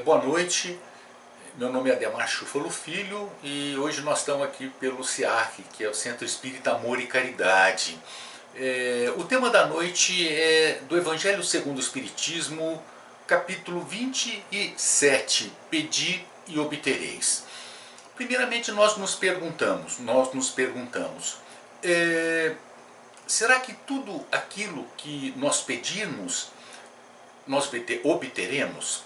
Boa noite, meu nome é Ademar Schúfalo Filho e hoje nós estamos aqui pelo CIAC, que é o Centro Espírita Amor e Caridade. O tema da noite é do Evangelho segundo o Espiritismo, capítulo 27, Pedi e obtereis. Primeiramente nós nos perguntamos, será que tudo aquilo que nós pedirmos, nós obteremos?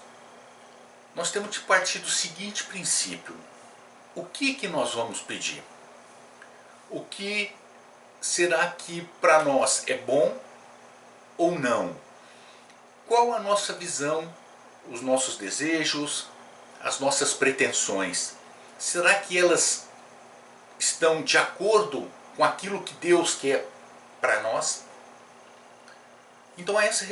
Nós temos que partir do seguinte princípio: o que nós vamos pedir? O que será que para nós é bom ou não? Qual a nossa visão, os nossos desejos, as nossas pretensões? Será que elas estão de acordo com aquilo que Deus quer para nós? Então, essa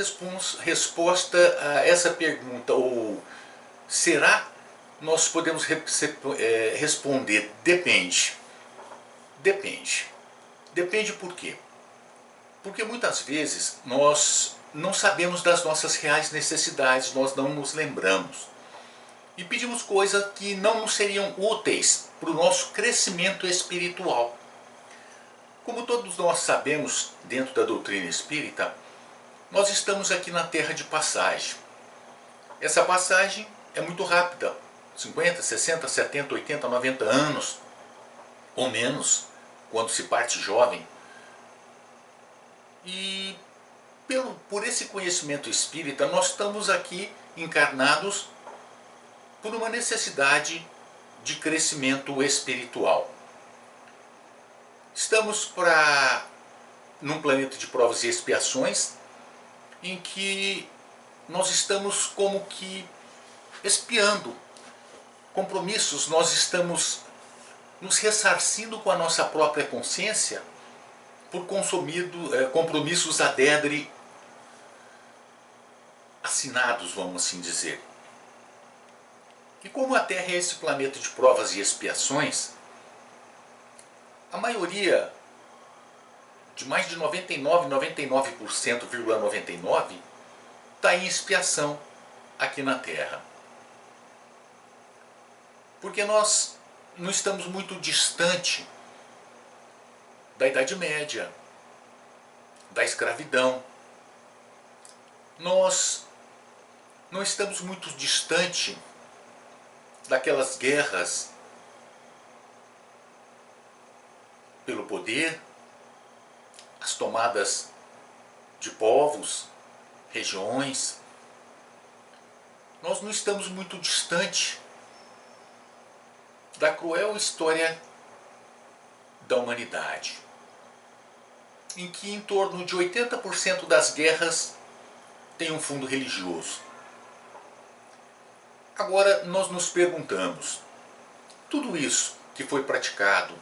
resposta a essa pergunta, ou será, nós podemos responder: depende. Depende. Depende por quê? Porque muitas vezes nós não sabemos das nossas reais necessidades, nós não nos lembramos. E pedimos coisas que não nos seriam úteis para o nosso crescimento espiritual. Como todos nós sabemos, dentro da doutrina espírita, nós estamos aqui na terra de passagem. Essa passagem é muito rápida, 50, 60, 70, 80, 90 anos, ou menos, quando se parte jovem. E por esse conhecimento espírita, nós estamos aqui encarnados por uma necessidade de crescimento espiritual. Estamos num planeta de provas e expiações, em que nós estamos como que expiando compromissos, nós estamos nos ressarcindo com a nossa própria consciência por compromissos adedre assinados, vamos assim dizer. E como a Terra é esse planeta de provas e expiações, a maioria, de mais de 99,99%, está em expiação aqui na Terra. Porque nós não estamos muito distante da Idade Média, da escravidão. Nós não estamos muito distante daquelas guerras pelo poder, as tomadas de povos, regiões. Nós não estamos muito distante da cruel história da humanidade, em que em torno de 80% das guerras tem um fundo religioso. Agora nós nos perguntamos: tudo isso que foi praticado,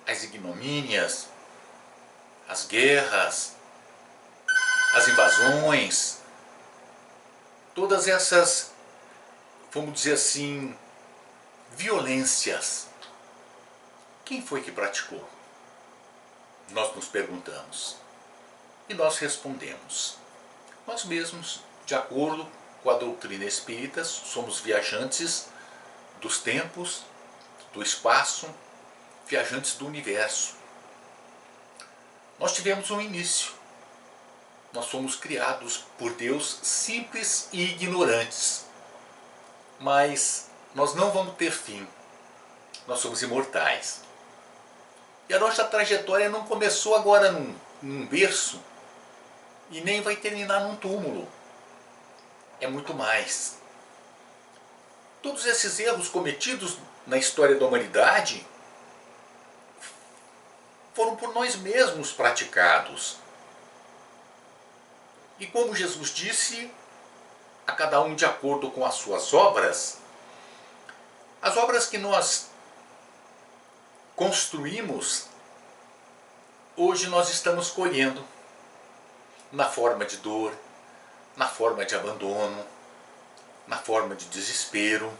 as ignomínias, as guerras, as invasões, todas essas, vamos dizer assim, violências, quem foi que praticou? Nós nos perguntamos. E nós respondemos: nós mesmos, de acordo com a doutrina espírita, somos viajantes dos tempos, do espaço, viajantes do universo. Nós tivemos um início. Nós fomos criados por Deus simples e ignorantes. Mas nós não vamos ter fim. Nós somos imortais. E a nossa trajetória não começou agora num berço e nem vai terminar num túmulo. É muito mais. Todos esses erros cometidos na história da humanidade foram por nós mesmos praticados. E como Jesus disse, a cada um de acordo com as suas obras, as obras que nós construímos, hoje nós estamos colhendo na forma de dor, na forma de abandono, na forma de desespero,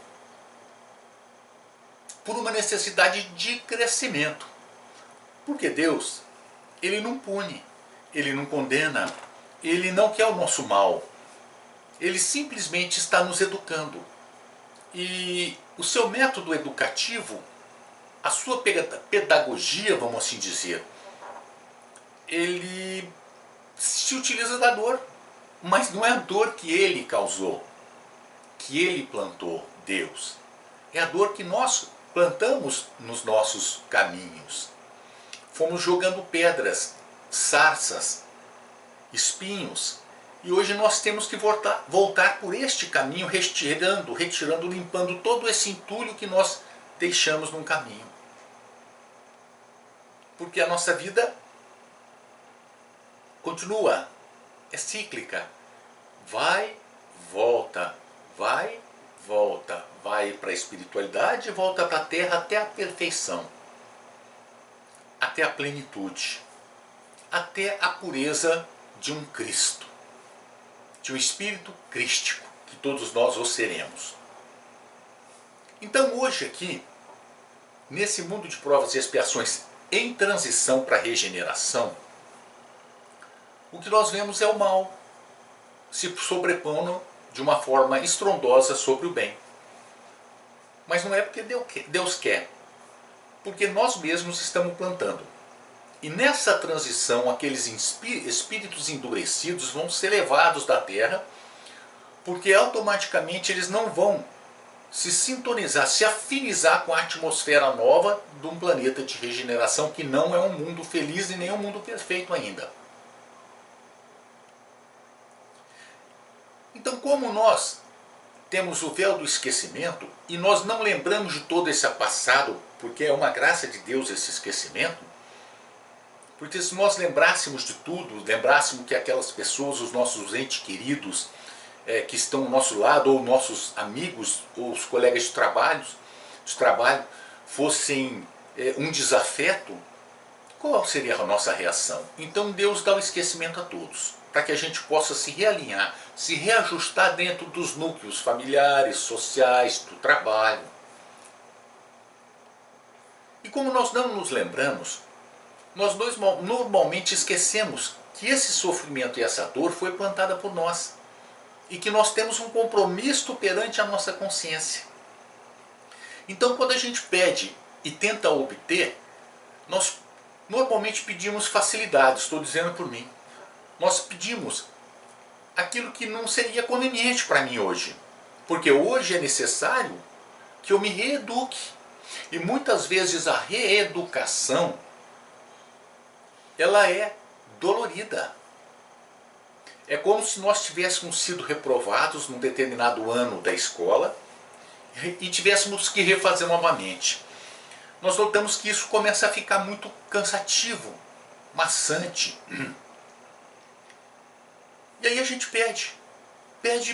por uma necessidade de crescimento. Porque Deus, Ele não pune, Ele não condena, Ele não quer o nosso mal. ele simplesmente está nos educando. E o seu método educativo, a sua pedagogia, vamos assim dizer, ele se utiliza da dor, mas não é a dor que ele causou, que ele plantou, Deus. É a dor que nós plantamos nos nossos caminhos. Fomos jogando pedras, sarças, espinhos, e hoje nós temos que voltar por este caminho, retirando, limpando todo esse entulho que nós deixamos no caminho. Porque a nossa vida continua, é cíclica. Vai, volta, vai, volta, vai para a espiritualidade, volta para a terra até a perfeição, até a plenitude, até a pureza de um Cristo, de um espírito crístico, que todos nós o seremos. Então hoje aqui, nesse mundo de provas e expiações em transição para a regeneração, o que nós vemos é o mal se sobrepondo de uma forma estrondosa sobre o bem. Mas não é porque Deus quer, porque nós mesmos estamos plantando. E nessa transição, aqueles espíritos endurecidos vão ser levados da terra, porque automaticamente eles não vão se sintonizar, se afinizar com a atmosfera nova de um planeta de regeneração, que não é um mundo feliz e nem um mundo perfeito ainda. Então, como nós temos o véu do esquecimento e nós não lembramos de todo esse passado, porque é uma graça de Deus esse esquecimento, porque se nós lembrássemos de tudo, lembrássemos que aquelas pessoas, os nossos entes queridos, que estão ao nosso lado, ou nossos amigos, ou os colegas de trabalho, fossem um desafeto, qual seria a nossa reação? Então Deus dá o esquecimento a todos, para que a gente possa se realinhar, se reajustar dentro dos núcleos familiares, sociais, do trabalho. E como nós não nos lembramos, nós normalmente esquecemos que esse sofrimento e essa dor foi plantada por nós, e que nós temos um compromisso perante a nossa consciência. Então, quando a gente pede e tenta obter, nós normalmente pedimos facilidade, estou dizendo por mim. Nós pedimos aquilo que não seria conveniente para mim hoje, porque hoje é necessário que eu me reeduque. E muitas vezes a reeducação, ela é dolorida. É como se nós tivéssemos sido reprovados num determinado ano da escola e tivéssemos que refazer novamente. Nós notamos que isso começa a ficar muito cansativo, maçante. E aí a gente pede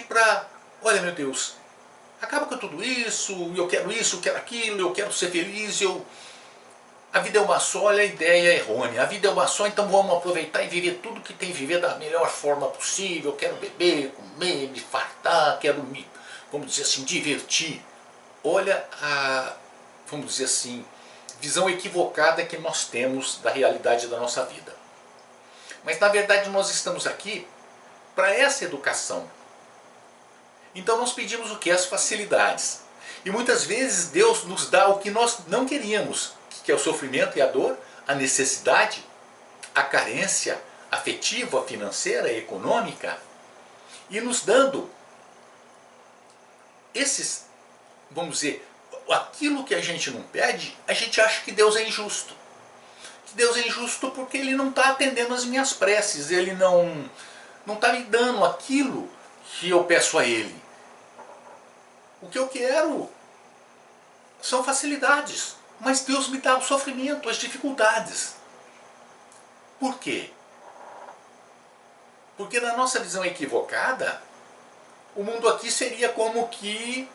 para, olha meu Deus, acaba com tudo isso, eu quero aquilo, eu quero ser feliz, a vida é uma só, olha a ideia errônea, a vida é uma só, então vamos aproveitar e viver tudo que tem que viver da melhor forma possível, eu quero beber, comer, me fartar, quero me, vamos dizer assim, divertir. Olha a, vamos dizer assim, visão equivocada que nós temos da realidade da nossa vida. Mas na verdade nós estamos aqui para essa educação. Então nós pedimos o que? As facilidades. E muitas vezes Deus nos dá o que nós não queríamos, que é o sofrimento e a dor, a necessidade, a carência afetiva, financeira, econômica, e nos dando esses, vamos dizer, aquilo que a gente não pede, a gente acha que Deus é injusto. Que Deus é injusto porque Ele não está atendendo as minhas preces, Ele não está me dando aquilo que eu peço a Ele. O que eu quero são facilidades, mas Deus me dá o sofrimento, as dificuldades. Por quê? Porque na nossa visão equivocada, o mundo aqui seria como que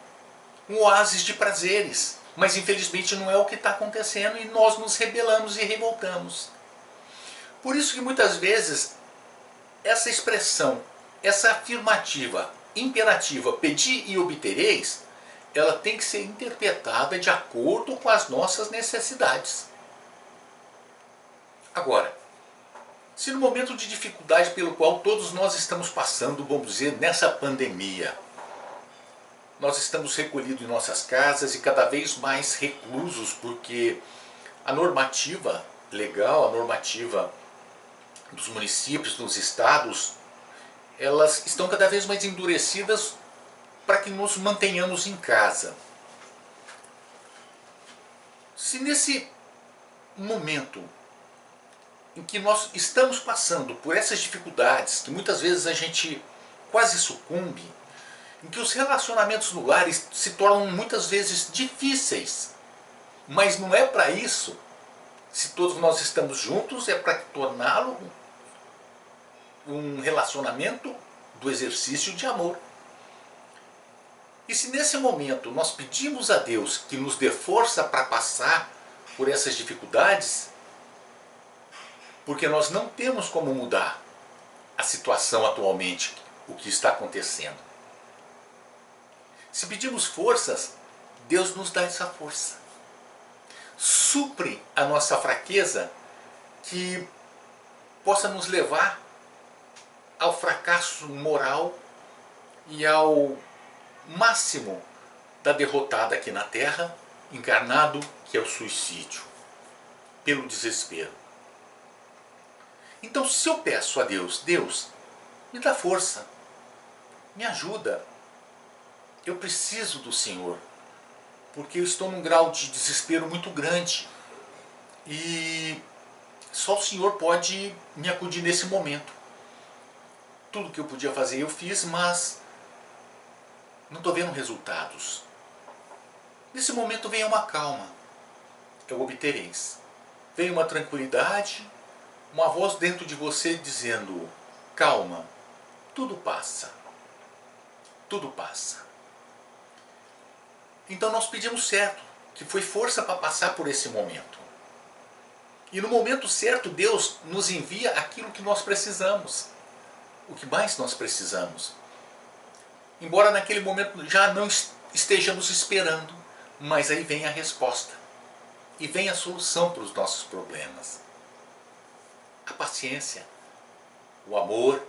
um oásis de prazeres, mas infelizmente não é o que está acontecendo e nós nos rebelamos e revoltamos. Por isso que muitas vezes essa expressão, essa afirmativa imperativa, pedi e obtereis, ela tem que ser interpretada de acordo com as nossas necessidades. Agora, Se no momento de dificuldade pelo qual todos nós estamos passando, vamos dizer, nessa pandemia, nós estamos recolhidos em nossas casas e cada vez mais reclusos, porque a normativa legal, a normativa dos municípios, dos estados, elas estão cada vez mais endurecidas para que nos mantenhamos em casa. Se nesse momento em que nós estamos passando por essas dificuldades, que muitas vezes a gente quase sucumbe, em que os relacionamentos no lar se tornam muitas vezes difíceis, mas não é para isso, se todos nós estamos juntos, é para torná-lo um relacionamento do exercício de amor. E se nesse momento nós pedimos a Deus que nos dê força para passar por essas dificuldades, porque nós não temos como mudar a situação atualmente, o que está acontecendo. Se pedimos forças, Deus nos dá essa força. Supre a nossa fraqueza, que possa nos levar ao fracasso moral e ao máximo da derrotada aqui na Terra, encarnado, que é o suicídio, pelo desespero. Então, se eu peço a Deus, Deus, me dá força, me ajuda, eu preciso do Senhor, porque eu estou num grau de desespero muito grande e só o Senhor pode me acudir nesse momento. Tudo que eu podia fazer eu fiz, mas não estou vendo resultados. Nesse momento vem uma calma, eu obtereis. Vem uma tranquilidade, uma voz dentro de você dizendo, calma, tudo passa, tudo passa. Então nós pedimos certo, que foi força para passar por esse momento. E no momento certo Deus nos envia aquilo que nós precisamos, o que mais nós precisamos. Embora naquele momento já não estejamos esperando, mas aí vem a resposta. E vem a solução para os nossos problemas. A paciência, o amor,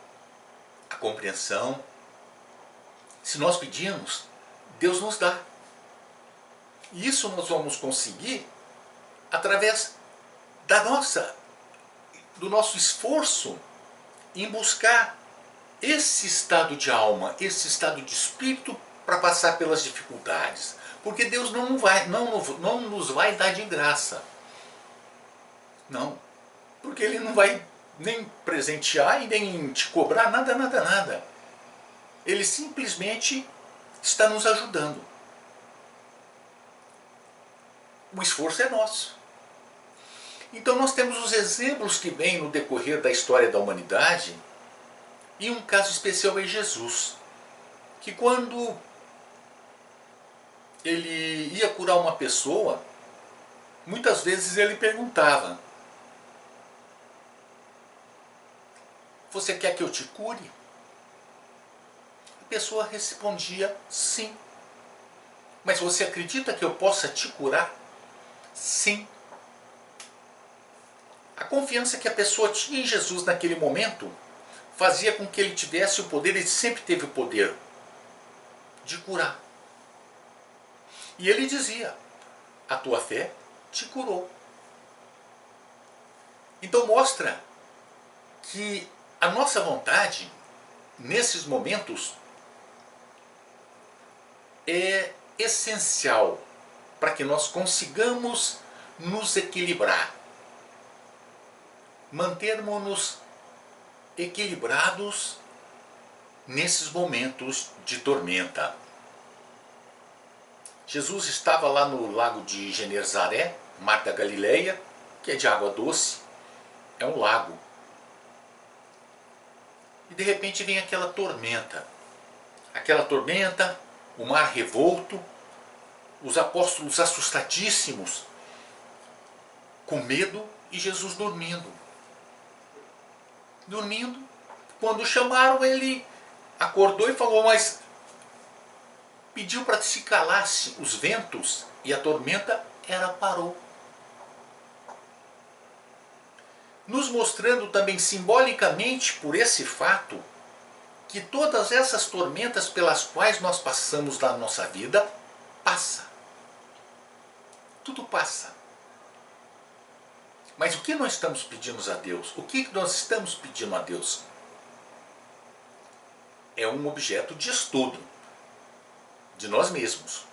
a compreensão. Se nós pedimos, Deus nos dá. E isso nós vamos conseguir através do nosso esforço em buscar esse estado de alma, esse estado de espírito para passar pelas dificuldades. Porque Deus não nos vai dar de graça. Não. Porque Ele não vai nem presentear e nem te cobrar nada, nada, nada. Ele simplesmente está nos ajudando. O esforço é nosso. Então nós temos os exemplos que vêm no decorrer da história da humanidade, e um caso especial é Jesus, que quando ele ia curar uma pessoa, muitas vezes ele perguntava, você quer que eu te cure? A pessoa respondia, sim. Mas você acredita que eu possa te curar? Sim. A confiança que a pessoa tinha em Jesus naquele momento fazia com que ele tivesse o poder, ele sempre teve o poder de curar. E ele dizia, a tua fé te curou. Então mostra que a nossa vontade, nesses momentos, é essencial para que nós consigamos nos equilibrar. Mantermos-nos equilibrados nesses momentos de tormenta. Jesus estava lá no lago de Genezaré, mar da Galileia, que é de água doce, é um lago. E de repente vem aquela tormenta, o mar revolto, os apóstolos assustadíssimos, com medo, e Jesus dormindo. Quando chamaram, ele acordou e falou, mas pediu para que se calasse os ventos, e a tormenta parou. nos mostrando também simbolicamente por esse fato que todas essas tormentas pelas quais nós passamos na nossa vida, passa. Tudo passa. Mas o que nós estamos pedindo a Deus? O que nós estamos pedindo a Deus? É um objeto de estudo de nós mesmos.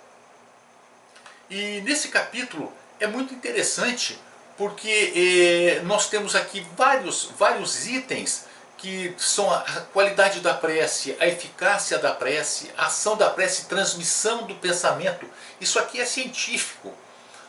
E nesse capítulo é muito interessante porque nós temos aqui vários itens que são a qualidade da prece, a eficácia da prece, a ação da prece, transmissão do pensamento. Isso aqui é científico.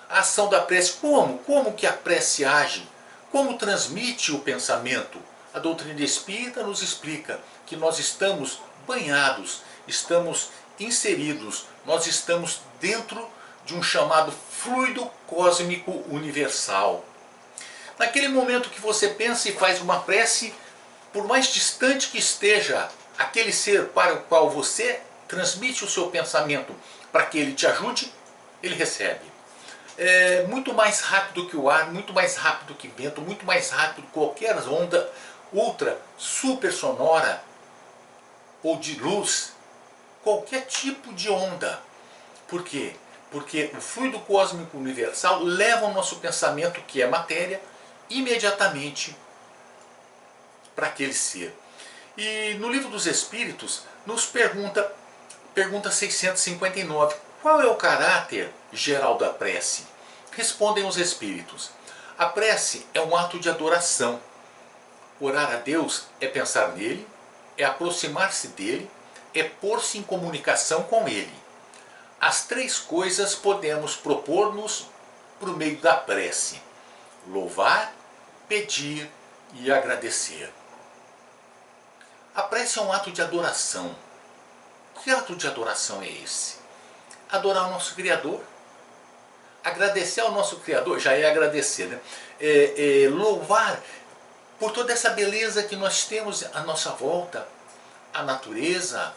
A ação da prece, como que a prece age? Como transmite o pensamento? A doutrina espírita nos explica que nós estamos banhados, estamos inseridos, nós estamos dentro de um chamado fluido cósmico universal. Naquele momento que você pensa e faz uma prece, por mais distante que esteja aquele ser para o qual você transmite o seu pensamento para que ele te ajude, ele recebe. É muito mais rápido que o ar, muito mais rápido que vento, muito mais rápido que qualquer onda ultra, super sonora ou de luz, qualquer tipo de onda. Por quê? Porque o fluido cósmico universal leva o nosso pensamento, que é matéria, imediatamente para aquele ser. E no Livro dos Espíritos nos pergunta 659, qual é o caráter geral da prece? Respondem os Espíritos: a prece é um ato de adoração. Orar a Deus é pensar nele, é aproximar-se dele, é pôr-se em comunicação com ele. As três coisas podemos propor-nos por meio da prece: louvar, pedir e agradecer. A prece é um ato de adoração. Que ato de adoração é esse? Adorar o nosso Criador. Agradecer ao nosso Criador, já é agradecer, né? Louvar por toda essa beleza que nós temos à nossa volta, a natureza,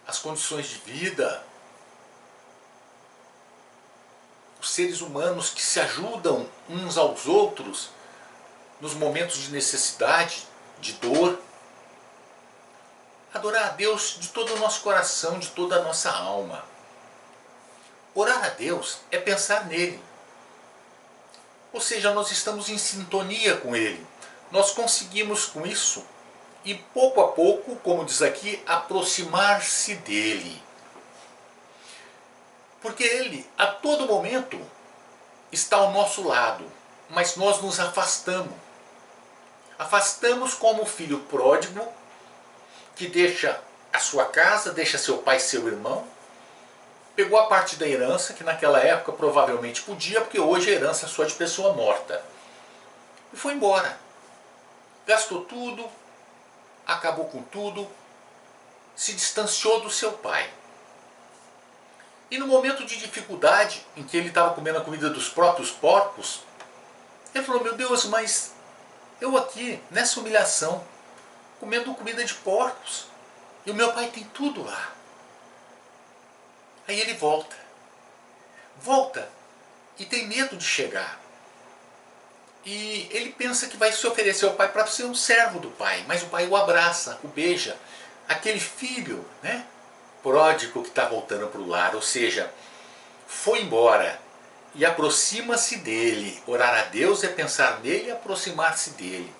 as condições de vida, os seres humanos que se ajudam uns aos outros nos momentos de necessidade, de dor. Adorar a Deus de todo o nosso coração, de toda a nossa alma. Orar a Deus é pensar nele. Ou seja, nós estamos em sintonia com ele. Nós conseguimos com isso, e pouco a pouco, como diz aqui, aproximar-se dele. Porque ele, a todo momento, está ao nosso lado, mas nós nos afastamos. Afastamos como o filho pródigo, que deixa a sua casa, deixa seu pai e seu irmão, pegou a parte da herança, que naquela época provavelmente podia, porque hoje a herança é só de pessoa morta, e foi embora. Gastou tudo, acabou com tudo, se distanciou do seu pai. E no momento de dificuldade, em que ele estava comendo a comida dos próprios porcos, ele falou: meu Deus, mas eu aqui, nessa humilhação, comendo comida de porcos, e o meu pai tem tudo lá. Aí ele volta e tem medo de chegar. E ele pensa que vai se oferecer ao pai para ser um servo do pai, mas o pai o abraça, o beija. Aquele filho, né, pródigo que está voltando para o lar, ou seja, foi embora e aproxima-se dele. Orar a Deus é pensar nele e aproximar-se dele.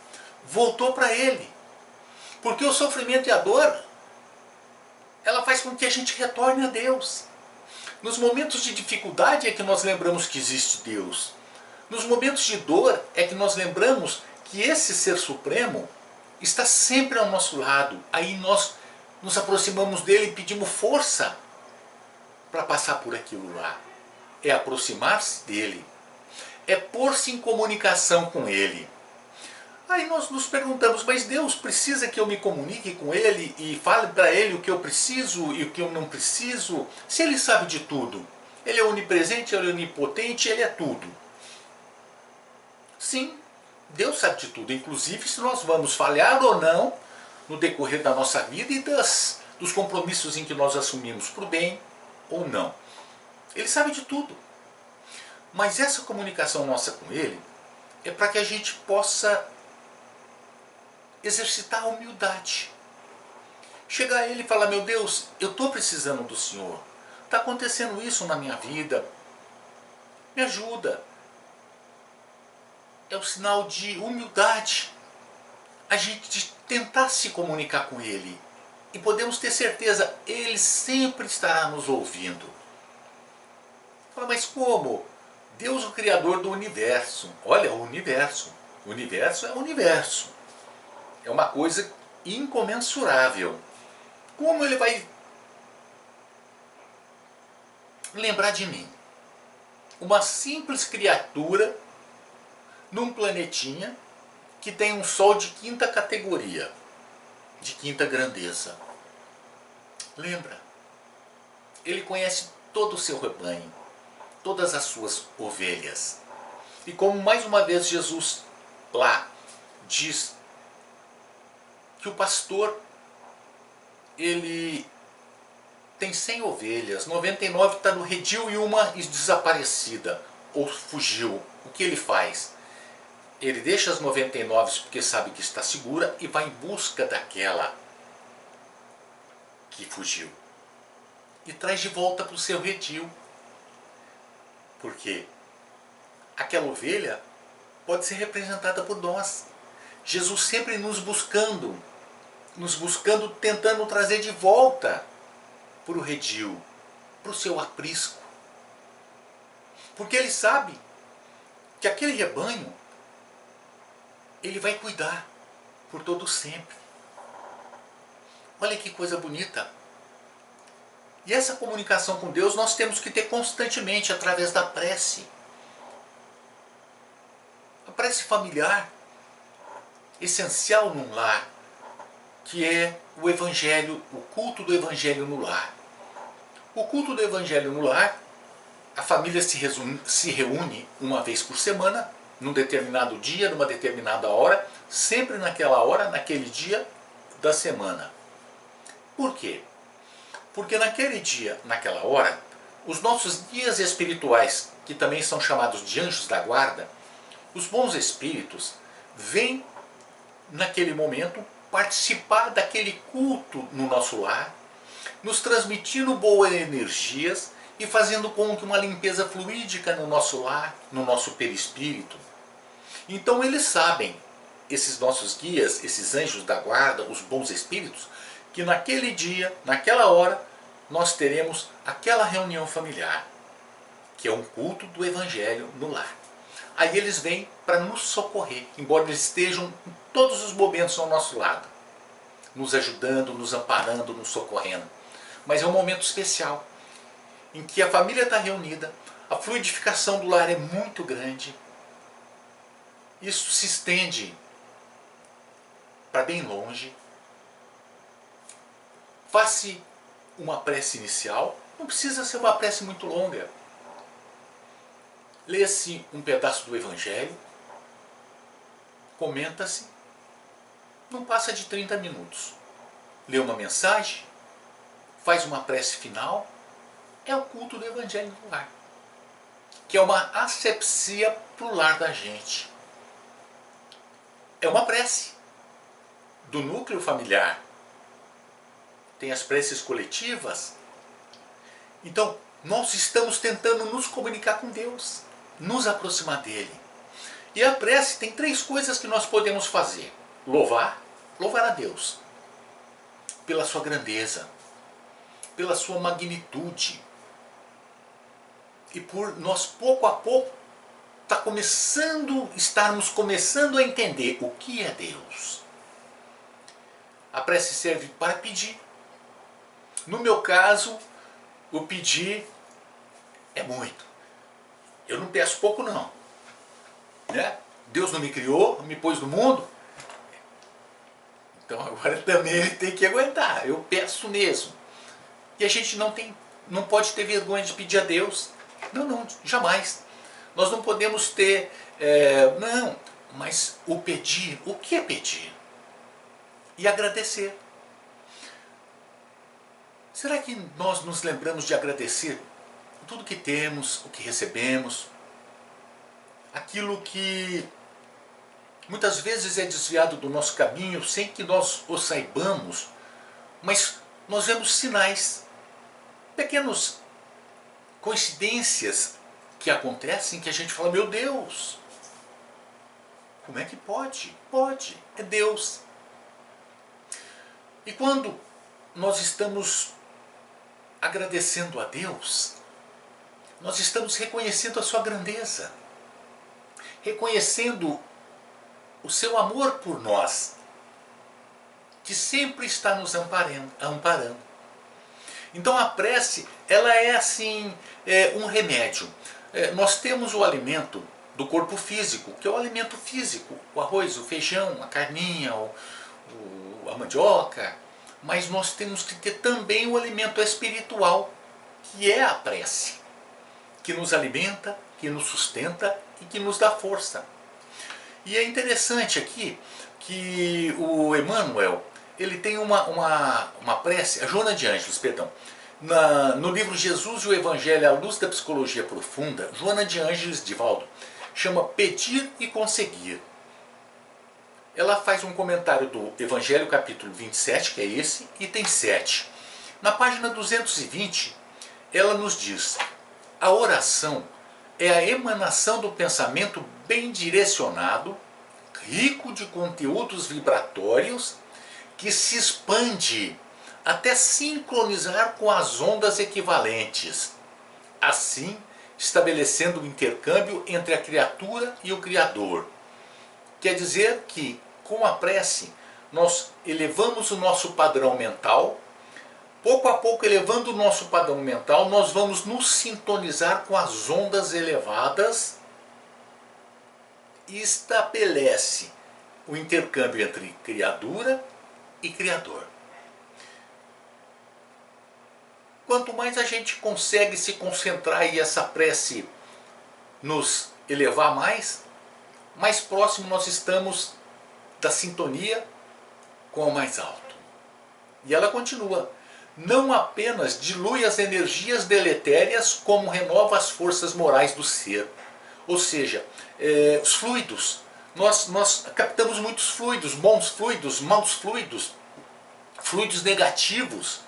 Voltou para ele. Porque o sofrimento e a dor, ela faz com que a gente retorne a Deus. Nos momentos de dificuldade é que nós lembramos que existe Deus. Nos momentos de dor é que nós lembramos que esse Ser Supremo está sempre ao nosso lado. Aí nós nos aproximamos dele e pedimos força para passar por aquilo lá. É aproximar-se dele. É pôr-se em comunicação com ele. Aí nós nos perguntamos, mas Deus precisa que eu me comunique com ele e fale para ele o que eu preciso e o que eu não preciso? Se ele sabe de tudo, ele é onipresente, ele é onipotente, ele é tudo. Sim, Deus sabe de tudo, inclusive se nós vamos falhar ou não no decorrer da nossa vida e dos compromissos em que nós assumimos, para o bem ou não. Ele sabe de tudo. Mas essa comunicação nossa com ele é para que a gente possa exercitar a humildade. Chegar a Ele e falar: meu Deus, eu estou precisando do Senhor. Está acontecendo isso na minha vida. Me ajuda. É o sinal de humildade. A gente tentar se comunicar com Ele. E podemos ter certeza, Ele sempre estará nos ouvindo. Fala: mas como? Deus, o Criador do universo. Olha, o universo. O universo é o universo. É uma coisa incomensurável. Como Ele vai lembrar de mim? Uma simples criatura num planetinha que tem um Sol de quinta categoria, de quinta grandeza. Lembra? Ele conhece todo o seu rebanho, todas as suas ovelhas. E como mais uma vez Jesus lá diz que o pastor, ele tem 100 ovelhas, 99 está no redil e uma desaparecida ou fugiu. O que ele faz? Ele deixa as 99 porque sabe que está segura e vai em busca daquela que fugiu. E traz de volta para o seu redil. Porque aquela ovelha pode ser representada por nós. Jesus sempre nos buscando, tentando trazer de volta para o redil, para o seu aprisco. Porque Ele sabe que aquele rebanho Ele vai cuidar por todo sempre. Olha que coisa bonita. E essa comunicação com Deus nós temos que ter constantemente através da prece. A prece familiar, essencial num lar, que é o Evangelho, o culto do Evangelho no lar. O culto do Evangelho no lar, a família se reúne uma vez por semana, num determinado dia, numa determinada hora, sempre naquela hora, naquele dia da semana. Por quê? Porque naquele dia, naquela hora, os nossos guias espirituais, que também são chamados de anjos da guarda, os bons espíritos, vêm naquele momento participar daquele culto no nosso lar, nos transmitindo boas energias e fazendo com que uma limpeza fluídica no nosso lar, no nosso perispírito. Então eles sabem, esses nossos guias, esses anjos da guarda, os bons espíritos, que naquele dia, naquela hora, nós teremos aquela reunião familiar, que é um culto do Evangelho no lar. Aí eles vêm para nos socorrer, embora eles estejam em todos os momentos ao nosso lado, nos ajudando, nos amparando, nos socorrendo. Mas é um momento especial, em que a família está reunida, a fluidificação do lar é muito grande. Isso se estende para bem longe. Faça uma prece inicial, não precisa ser uma prece muito longa. Lê-se um pedaço do Evangelho, comenta-se, não passa de 30 minutos. Lê uma mensagem, faz uma prece final, é o culto do Evangelho no lar, que é uma asepsia para o lar da gente. É uma prece do núcleo familiar. Tem as preces coletivas. Então, nós estamos tentando nos comunicar com Deus, nos aproximar dele. E a prece tem 3 coisas que nós podemos fazer. Louvar a Deus pela sua grandeza, pela sua magnitude. E por nós pouco a pouco estarmos começando a entender o que é Deus. A prece serve para pedir. No meu caso, o pedir é muito. Eu não peço pouco não. Né? Deus não me criou, não me pôs no mundo. Então agora também ele tem que aguentar. Eu peço mesmo. E a gente não pode ter vergonha de pedir a Deus. Não, jamais. Nós não podemos ter... não, mas o pedir, o que é pedir? E agradecer. Será que nós nos lembramos de agradecer tudo que temos, o que recebemos, aquilo que muitas vezes é desviado do nosso caminho sem que nós o saibamos, mas nós vemos sinais, pequenas coincidências que acontecem que a gente fala, meu Deus, como é que pode? Pode, é Deus. E quando nós estamos agradecendo a Deus, nós estamos reconhecendo a sua grandeza, reconhecendo o seu amor por nós, que sempre está nos amparando. Então a prece, ela é assim, um remédio. Nós temos o alimento do corpo físico, que é o alimento físico, o arroz, o feijão, a carninha, a mandioca, mas nós temos que ter também o alimento espiritual, que é a prece, que nos alimenta, que nos sustenta e que nos dá força. E é interessante aqui que o Emmanuel, ele tem uma prece, a Joana de Ângeles, perdão, no livro Jesus e o Evangelho à Luz da Psicologia Profunda, Joana de Ângeles Divaldo chama Pedir e Conseguir. Ela faz um comentário do Evangelho capítulo 27, que é esse, item 7. Na página 220, ela nos diz: a oração é a emanação do pensamento bem direcionado, rico de conteúdos vibratórios, que se expande até sincronizar com as ondas equivalentes, assim estabelecendo o intercâmbio entre a criatura e o Criador. Quer dizer que, com a prece, nós elevamos o nosso padrão mental. Pouco a pouco, elevando o nosso padrão mental, nós vamos nos sintonizar com as ondas elevadas e estabelece o intercâmbio entre criatura e Criador. Quanto mais a gente consegue se concentrar e essa prece nos elevar mais próximo nós estamos da sintonia com o mais alto. E ela continua: não apenas dilui as energias deletérias, como renova as forças morais do ser. Ou seja, os fluidos. Nós captamos muitos fluidos, bons fluidos, maus fluidos, fluidos negativos.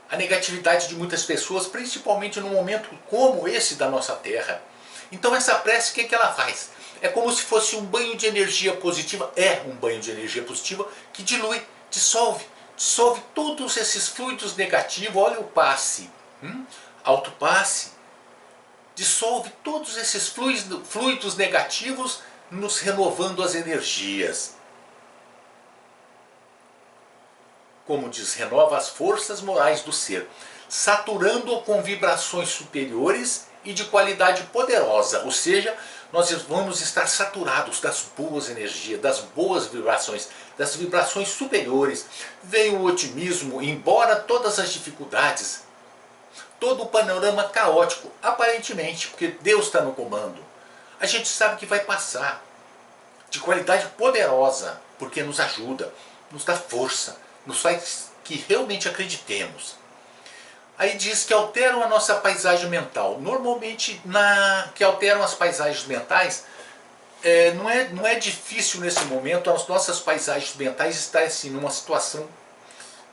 A negatividade de muitas pessoas, principalmente num momento como esse da nossa Terra. Então essa prece, o que ela faz? É como se fosse um banho de energia positiva, é um banho de energia positiva que dilui, dissolve todos esses fluidos negativos. Olha o passe, autopasse, dissolve todos esses fluidos negativos, nos renovando as energias. Como diz, renova as forças morais do ser, saturando-o com vibrações superiores e de qualidade poderosa, ou seja, nós vamos estar saturados das boas energias, das boas vibrações, das vibrações superiores. Vem o otimismo, embora todas as dificuldades, todo o panorama caótico, aparentemente, porque Deus está no comando, a gente sabe que vai passar, de qualidade poderosa, porque nos ajuda, nos dá força, nos faz que realmente acreditemos. Aí diz que alteram a nossa paisagem mental. Normalmente, que alteram as paisagens mentais, não é difícil nesse momento as nossas paisagens mentais estarem assim, numa situação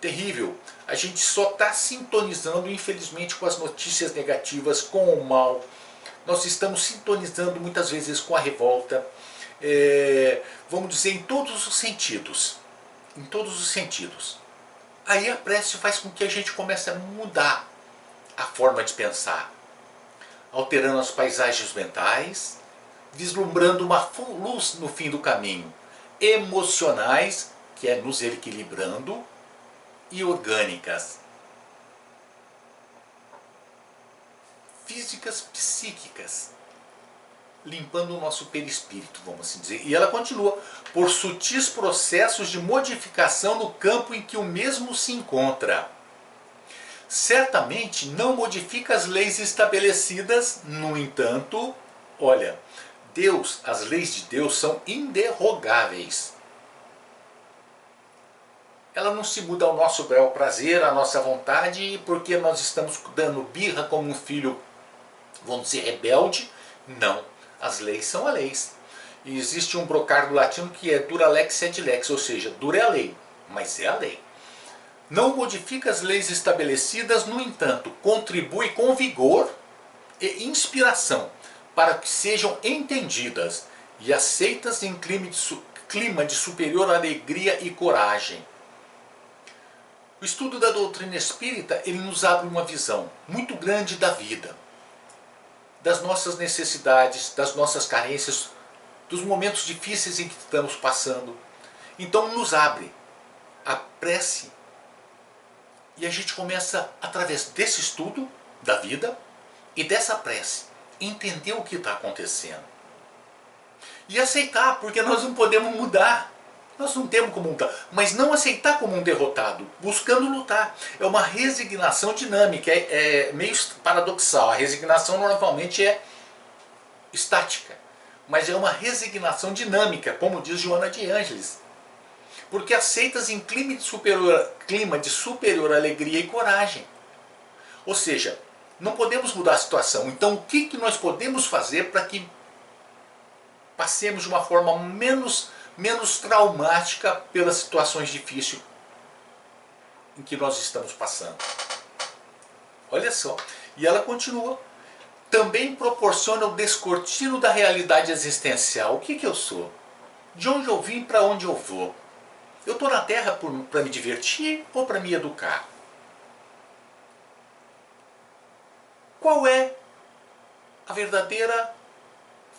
terrível. A gente só está sintonizando, infelizmente, com as notícias negativas, com o mal. Nós estamos sintonizando muitas vezes com a revolta. Vamos dizer, em todos os sentidos. Em todos os sentidos. Aí a prece faz com que a gente comece a mudar a forma de pensar, alterando as paisagens mentais, vislumbrando uma luz no fim do caminho, emocionais, que é nos equilibrando, e orgânicas, físicas, psíquicas, limpando o nosso perispírito, vamos assim dizer. E ela continua: por sutis processos de modificação no campo em que o mesmo se encontra. Certamente não modifica as leis estabelecidas, no entanto, olha, as leis de Deus são inderrogáveis. Ela não se muda ao nosso bel prazer, à nossa vontade, porque nós estamos dando birra como um filho, vamos dizer, rebelde. Não. As leis são as leis. E existe um brocardo latino que é dura lex sed lex, ou seja, dura é a lei, mas é a lei. Não modifica as leis estabelecidas, no entanto, contribui com vigor e inspiração para que sejam entendidas e aceitas em clima de superior alegria e coragem. O estudo da doutrina espírita, ele nos abre uma visão muito grande da vida, das nossas necessidades, das nossas carências, dos momentos difíceis em que estamos passando. Então nos abre a prece e a gente começa, através desse estudo da vida e dessa prece, entender o que está acontecendo. E aceitar, porque nós não podemos mudar. Nós não temos como mudar, mas não aceitar como um derrotado, buscando lutar. É uma resignação dinâmica, é meio paradoxal. A resignação normalmente é estática, mas é uma resignação dinâmica, como diz Joana de Ângeles. Porque aceitas em clima de superior alegria e coragem. Ou seja, não podemos mudar a situação. Então o que nós podemos fazer para que passemos de uma forma menos traumática pelas situações difíceis em que nós estamos passando? Olha só. E ela continua. Também proporciona o descortino da realidade existencial. O que eu sou? De onde eu vim, para onde eu vou? Eu estou na Terra para me divertir ou para me educar? Qual é a verdadeira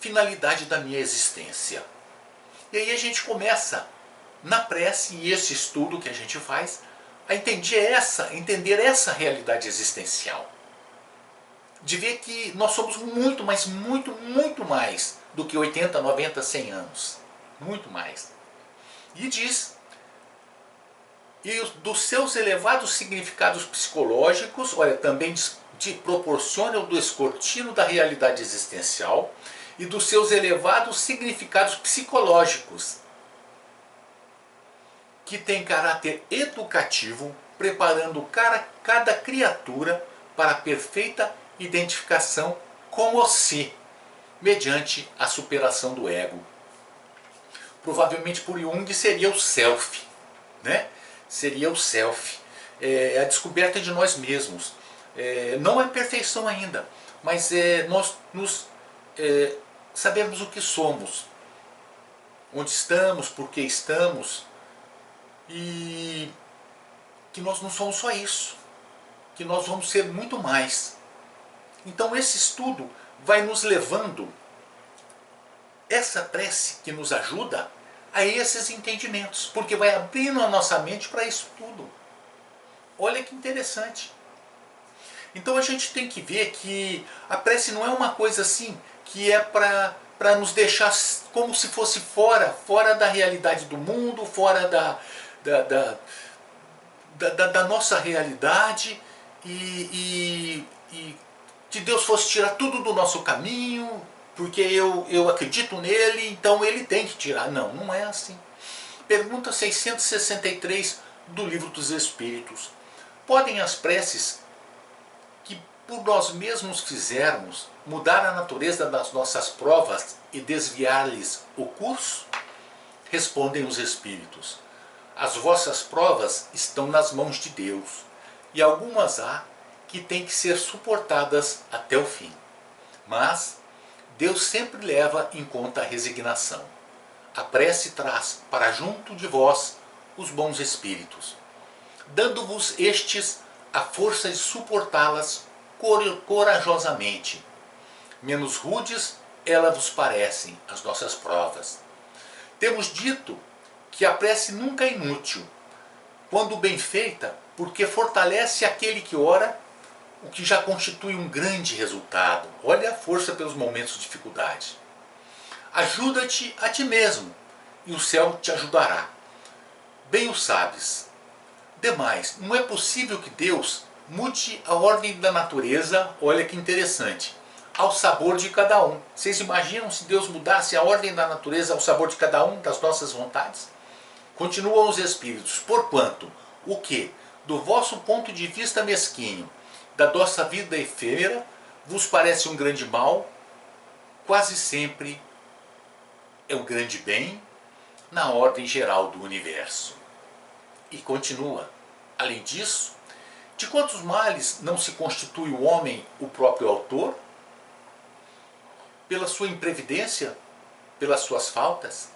finalidade da minha existência? E aí a gente começa, na prece e esse estudo que a gente faz, a entender essa realidade existencial. De ver que nós somos muito, mas muito mais do que 80, 90, 100 anos. Muito mais. E diz, e dos seus elevados significados psicológicos, olha, também proporciona o descortino da realidade existencial e dos seus elevados significados psicológicos, que tem caráter educativo, preparando cada criatura para a perfeita identificação com o si, mediante a superação do ego. Provavelmente por Jung seria o self, né? Seria o self, a descoberta de nós mesmos. Não é perfeição ainda, mas nós sabemos o que somos, onde estamos, por que estamos, e que nós não somos só isso, que nós vamos ser muito mais. Então esse estudo vai nos levando, essa prece que nos ajuda a esses entendimentos, porque vai abrindo a nossa mente para isso tudo. Olha que interessante. Então a gente tem que ver que a prece não é uma coisa assim que é para nos deixar como se fosse fora da realidade do mundo, fora da nossa realidade, e que Deus fosse tirar tudo do nosso caminho, porque eu acredito nele, então ele tem que tirar. Não, não é assim. Pergunta 663 do Livro dos Espíritos. Podem as preces que por nós mesmos fizermos mudar a natureza das nossas provas e desviar-lhes o curso? Respondem os Espíritos. As vossas provas estão nas mãos de Deus, e algumas há que têm que ser suportadas até o fim. Mas Deus sempre leva em conta a resignação. A prece traz para junto de vós os bons espíritos, dando-vos estes a força de suportá-las corajosamente. Menos rudes elas vos parecem, as nossas provas. Temos dito que a prece nunca é inútil, quando bem feita, porque fortalece aquele que ora, o que já constitui um grande resultado. Olha a força pelos momentos de dificuldade. Ajuda-te a ti mesmo, e o céu te ajudará. Bem o sabes. Demais, não é possível que Deus mude a ordem da natureza, olha que interessante, ao sabor de cada um. Vocês imaginam se Deus mudasse a ordem da natureza ao sabor de cada um, das nossas vontades? Continuam os Espíritos, porquanto, o que, do vosso ponto de vista mesquinho, da nossa vida efêmera, vos parece um grande mal, quase sempre é o grande bem na ordem geral do universo. E continua, além disso, de quantos males não se constitui o homem o próprio autor? Pela sua imprevidência, pelas suas faltas,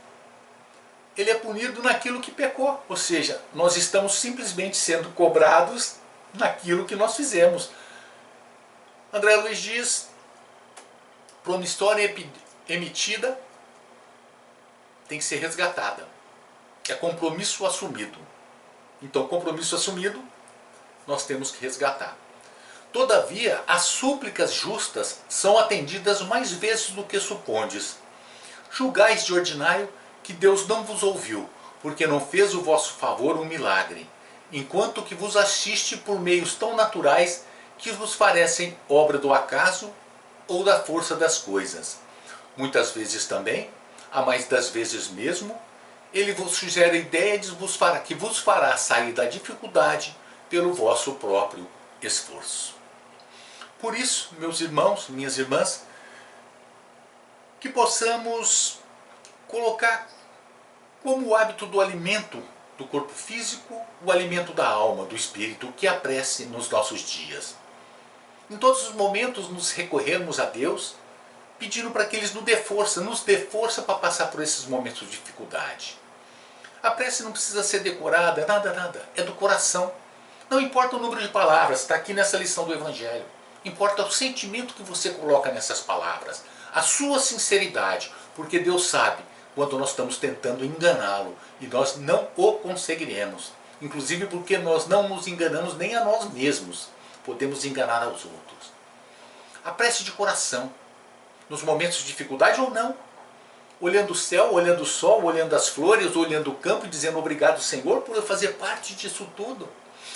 ele é punido naquilo que pecou, ou seja, nós estamos simplesmente sendo cobrados naquilo que nós fizemos. André Luiz diz, promissória emitida tem que ser resgatada. É compromisso assumido. Então, compromisso assumido, nós temos que resgatar. Todavia, as súplicas justas são atendidas mais vezes do que supondes. Julgais de ordinário que Deus não vos ouviu, porque não fez o vosso favor um milagre, enquanto que vos assiste por meios tão naturais que vos parecem obra do acaso ou da força das coisas. Muitas vezes também, a mais das vezes mesmo, ele vos sugere a ideia de que vos fará sair da dificuldade pelo vosso próprio esforço. Por isso, meus irmãos, minhas irmãs, que possamos colocar como o hábito do alimento do corpo físico, o alimento da alma, do espírito, que é a prece nos nossos dias. Em todos os momentos nos recorrermos a Deus, pedindo para que Ele nos dê força para passar por esses momentos de dificuldade. A prece não precisa ser decorada, nada, é do coração. Não importa o número de palavras, está aqui nessa lição do Evangelho. Importa o sentimento que você coloca nessas palavras, a sua sinceridade, porque Deus sabe quando nós estamos tentando enganá-lo e nós não o conseguiremos. Inclusive porque nós não nos enganamos nem a nós mesmos, podemos enganar aos outros. A prece de coração, nos momentos de dificuldade ou não, olhando o céu, olhando o sol, olhando as flores, olhando o campo e dizendo obrigado, Senhor, por eu fazer parte disso tudo.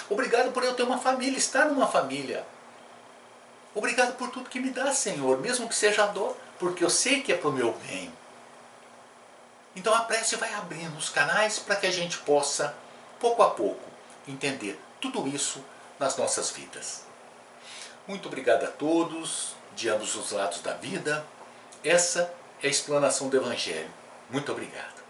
Obrigado por eu ter uma família, estar numa família. Obrigado por tudo que me dá, Senhor, mesmo que seja dor, porque eu sei que é para o meu bem. Então a prece vai abrindo os canais para que a gente possa, pouco a pouco, entender tudo isso nas nossas vidas. Muito obrigado a todos, de ambos os lados da vida. Essa é a explanação do Evangelho. Muito obrigado.